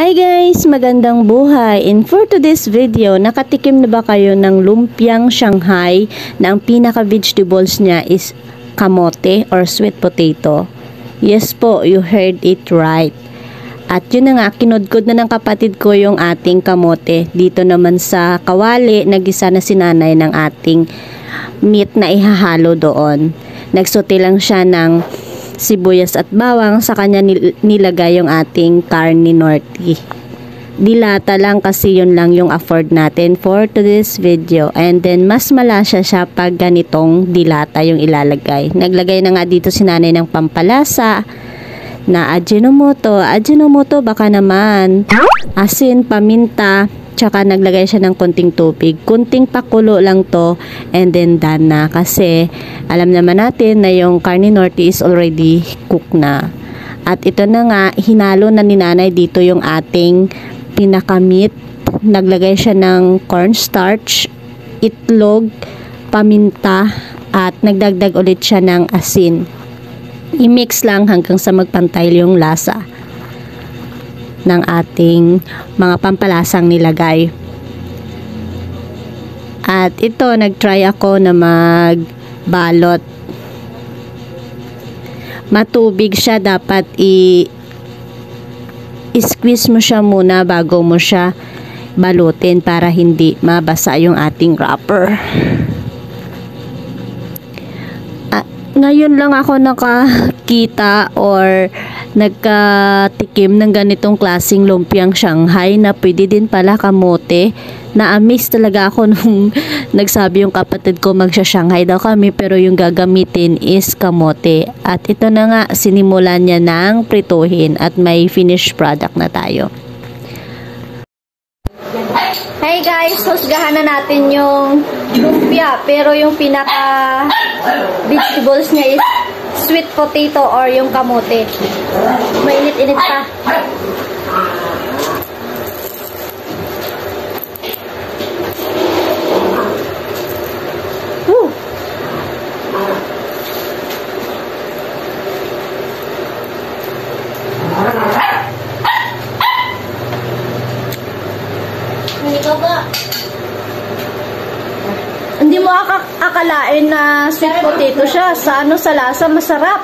Hi guys! Magandang buhay! And for today's video, nakatikim na ba kayo ng lumpiang Shanghai na ang pinaka-vegetables niya is kamote or sweet potato? Yes po, you heard it right. At yun na nga, kinudkod na ng kapatid ko yung ating kamote. Dito naman sa kawali, nagisa na si nanay ng ating meat na ihahalo doon. Nagsote lang siya ng sibuyas at bawang, sa kanya nilagay yung ating carne norte. Dilata lang kasi yun lang yung afford natin for today's video. And then mas malasya siya pag ganitong dilata yung ilalagay. Naglagay na nga dito si nanay ng pampalasa na Ajinomoto baka naman, asin, paminta, tsaka naglagay siya ng konting tubig. Kunting pakulo lang to and then done na. Kasi alam naman natin na yung carne norte is already cooked na. At ito na nga, hinalo na ni nanay dito yung ating pinakamit. Naglagay siya ng cornstarch, itlog, paminta, at nagdagdag ulit siya ng asin. I-mix lang hanggang sa magpantay yung lasa ng ating mga pampalasang nilagay. At ito, nagtry ako na magbalot. Matubig siya, dapat i-squeeze mo siya muna bago mo siya balutin para hindi mabasa yung ating wrapper. Ngayon lang ako nakakita or nagkatikim ng ganitong klaseng lumpiang Shanghai na pwede din pala kamote. Na-amaze talaga ako nung nagsabi yung kapatid ko magsha-Shanghai daw kami pero yung gagamitin is kamote. At ito na nga, sinimulan niya ng prituhin at may finished product na tayo. Hey guys, husgahan na natin yung lumpia, pero yung pinaka vegetables niya is sweet potato or yung kamote. Mainit-init pa. Hindi mo akalain na sweet potato siya. Sa lasa masarap.